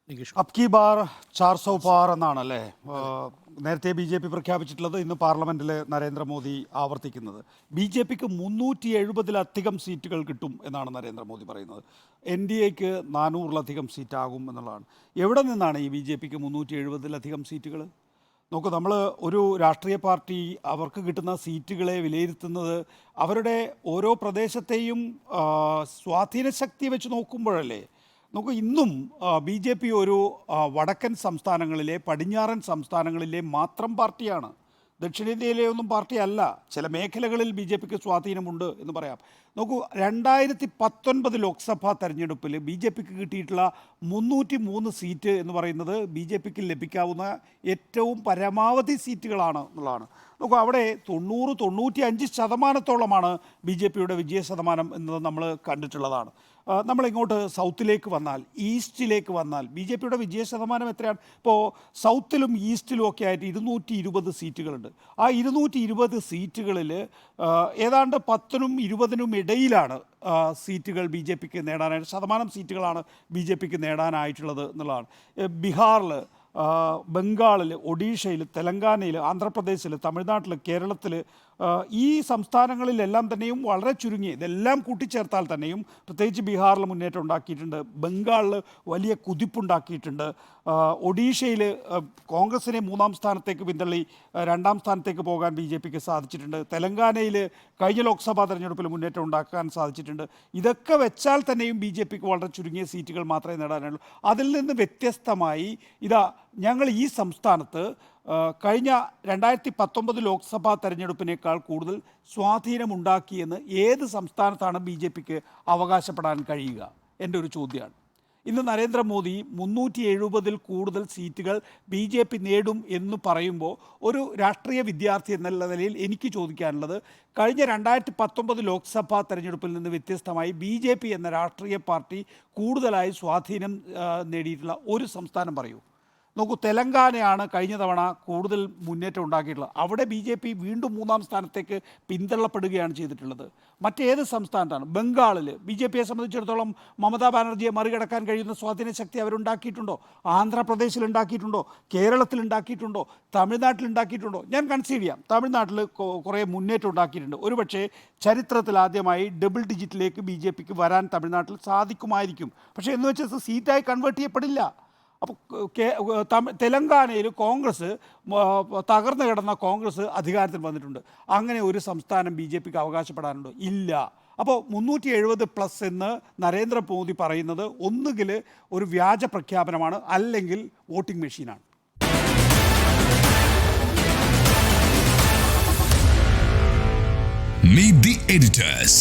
അബ് കി bar 400 പാർ എന്നാണല്ലേ നേരത്തെ B J P പ്രഖ്യാപിച്ചിട്ടുള്ളത്. ഇന്ന് പാർലമെന്റിൽ നരേന്ദ്രമോദി ആവർത്തിക്കുന്നത് ബി ജെ പിക്ക് 370-ലധികം സീറ്റുകൾ കിട്ടും എന്നാണ് നരേന്ദ്രമോദി പറയുന്നത്. എൻ ഡി എക്ക് 400-ലധികം സീറ്റാകും എന്നുള്ളതാണ്. എവിടെ നിന്നാണ് ഈ ബി ജെ പിക്ക് 370-ലധികം സീറ്റുകൾ? നോക്കൂ, നമ്മൾ ഒരു രാഷ്ട്രീയ പാർട്ടി അവർക്ക് കിട്ടുന്ന സീറ്റുകളെ വിലയിരുത്തുന്നത് അവരുടെ ഓരോ പ്രദേശത്തെയും സ്വാധീന ശക്തി വെച്ച് നോക്കുമ്പോഴല്ലേ. നോക്കൂ, ഇന്നും ബി ജെ പി ഒരു വടക്കൻ സംസ്ഥാനങ്ങളിലെ, പടിഞ്ഞാറൻ സംസ്ഥാനങ്ങളിലെ മാത്രം പാർട്ടിയാണ്. ദക്ഷിണേന്ത്യയിലെ ഒന്നും പാർട്ടിയല്ല. ചില മേഖലകളിൽ ബി ജെ പിക്ക് സ്വാധീനമുണ്ട് എന്ന് പറയാം. നോക്കൂ, 2019 ലോക്സഭാ തെരഞ്ഞെടുപ്പിൽ ബി ജെ പിക്ക് കിട്ടിയിട്ടുള്ള 303 സീറ്റ് എന്ന് പറയുന്നത് ബി ജെ പിക്ക് ലഭിക്കാവുന്ന ഏറ്റവും പരമാവധി സീറ്റുകളാണ് എന്നുള്ളതാണ്. നോക്കൂ, അവിടെ 90-95% ബി ജെ പിയുടെ വിജയ ശതമാനം എന്നത് നമ്മൾ കണ്ടിട്ടുള്ളതാണ്. നമ്മളിങ്ങോട്ട് സൗത്തിലേക്ക് വന്നാൽ, ഈസ്റ്റിലേക്ക് വന്നാൽ ബി ജെ പിയുടെ വിജയ ശതമാനം എത്രയാണ്? ഇപ്പോൾ സൗത്തിലും ഈസ്റ്റിലും ഒക്കെ ആയിട്ട് 220 സീറ്റുകളുണ്ട്. ആ 220 സീറ്റുകളിൽ ഏതാണ്ട് 10-നും 20-നും ഇടയിലാണ് സീറ്റുകൾ ബി ജെ പിക്ക് നേടാനായിട്ട്, ശതമാനം സീറ്റുകളാണ് ബി ജെ പിക്ക് നേടാനായിട്ടുള്ളത് എന്നുള്ളതാണ്. ബീഹാറിൽ, ബംഗാളിൽ, ഒഡീഷയിൽ, തെലങ്കാനയിൽ, ആന്ധ്രാപ്രദേശിൽ, തമിഴ്നാട്ടിൽ, കേരളത്തിൽ, ഈ സംസ്ഥാനങ്ങളിലെല്ലാം തന്നെയും വളരെ ചുരുങ്ങി, ഇതെല്ലാം കൂട്ടിച്ചേർത്താൽ തന്നെയും പ്രത്യേകിച്ച് ബീഹാറിൽ മുന്നേറ്റം ഉണ്ടാക്കിയിട്ടുണ്ട്. ബംഗാളിൽ വലിയ കുതിപ്പുണ്ടാക്കിയിട്ടുണ്ട്. ഒഡീഷയിൽ കോൺഗ്രസിനെ 3-ാം സ്ഥാനത്തേക്ക് പിന്തള്ളി 2-ാം സ്ഥാനത്തേക്ക് പോകാൻ ബി ജെ പിക്ക് സാധിച്ചിട്ടുണ്ട്. തെലങ്കാനയിൽ കഴിഞ്ഞ ലോക്സഭാ തെരഞ്ഞെടുപ്പിൽ മുന്നേറ്റം ഉണ്ടാക്കാൻ സാധിച്ചിട്ടുണ്ട്. ഇതൊക്കെ വെച്ചാൽ തന്നെയും ബി ജെ പിക്ക് വളരെ ചുരുങ്ങിയ സീറ്റുകൾ മാത്രമേ നേടാനുള്ളൂ. അതിൽ നിന്ന് വ്യത്യസ്തമായി ഞങ്ങൾ ഈ സംസ്ഥാനത്ത് കഴിഞ്ഞ 2019 ലോക്സഭാ തെരഞ്ഞെടുപ്പിനേക്കാൾ കൂടുതൽ സ്വാധീനമുണ്ടാക്കിയെന്ന് ഏത് സംസ്ഥാനത്താണ് ബി ജെ പിക്ക് അവകാശപ്പെടാൻ കഴിയുക? എൻ്റെ ഒരു ചോദ്യമാണ്. ഇന്ന് നരേന്ദ്രമോദി 370-ൽ കൂടുതൽ സീറ്റുകൾ ബി ജെ പി നേടും എന്ന് പറയുമ്പോൾ ഒരു രാഷ്ട്രീയ വിദ്യാർത്ഥി എന്നുള്ള നിലയിൽ എനിക്ക് ചോദിക്കാനുള്ളത്, കഴിഞ്ഞ 2019 ലോക്സഭാ തെരഞ്ഞെടുപ്പിൽ നിന്ന് വ്യത്യസ്തമായി ബി ജെ പി എന്ന രാഷ്ട്രീയ പാർട്ടി കൂടുതലായി സ്വാധീനം നേടിയിട്ടുള്ള ഒരു സംസ്ഥാനം പറയൂ. നോക്കൂ, തെലങ്കാനയാണ് കഴിഞ്ഞ തവണ കൂടുതൽ മുന്നേറ്റം ഉണ്ടാക്കിയിട്ടുള്ളത്. അവിടെ ബി ജെ പി വീണ്ടും 3-ാം സ്ഥാനത്തേക്ക് പിന്തള്ളപ്പെടുകയാണ് ചെയ്തിട്ടുള്ളത്. മറ്റേത് സംസ്ഥാനത്താണ്? ബംഗാളിൽ ബി ജെ പിയെ സംബന്ധിച്ചിടത്തോളം മമതാ ബാനർജിയെ മറികടക്കാൻ കഴിയുന്ന സ്വാധീന ശക്തി അവരുണ്ടാക്കിയിട്ടുണ്ടോ? ആന്ധ്രാപ്രദേശിൽ ഉണ്ടാക്കിയിട്ടുണ്ടോ? കേരളത്തിൽ ഉണ്ടാക്കിയിട്ടുണ്ടോ? തമിഴ്നാട്ടിൽ ഉണ്ടാക്കിയിട്ടുണ്ടോ? ഞാൻ കൺസീഡ് ചെയ്യാം, തമിഴ്നാട്ടിൽ കുറേ മുന്നേറ്റം ഉണ്ടാക്കിയിട്ടുണ്ട്. ഒരുപക്ഷെ ചരിത്രത്തിൽ ആദ്യമായി ഡബിൾ ഡിജിറ്റിലേക്ക് ബി ജെ പിക്ക് വരാൻ തമിഴ്നാട്ടിൽ സാധിക്കുമായിരിക്കും. പക്ഷേ എന്ന് വെച്ചാൽ സീറ്റായി കൺവേർട്ട് ചെയ്യപ്പെടില്ല. അപ്പോൾ തെലങ്കാനയിൽ കോൺഗ്രസ്, തകർന്നു കിടന്ന കോൺഗ്രസ് അധികാരത്തിൽ വന്നിട്ടുണ്ട്. അങ്ങനെ ഒരു സംസ്ഥാനം ബി ജെ പിക്ക് അവകാശപ്പെടാനുണ്ടോ? ഇല്ല. അപ്പോൾ 370+ എന്ന് നരേന്ദ്രമോദി പറയുന്നത് ഒന്നുകിൽ ഒരു വ്യാജ പ്രഖ്യാപനമാണ്, അല്ലെങ്കിൽ വോട്ടിംഗ് മെഷീനാണ്. Meet the editors.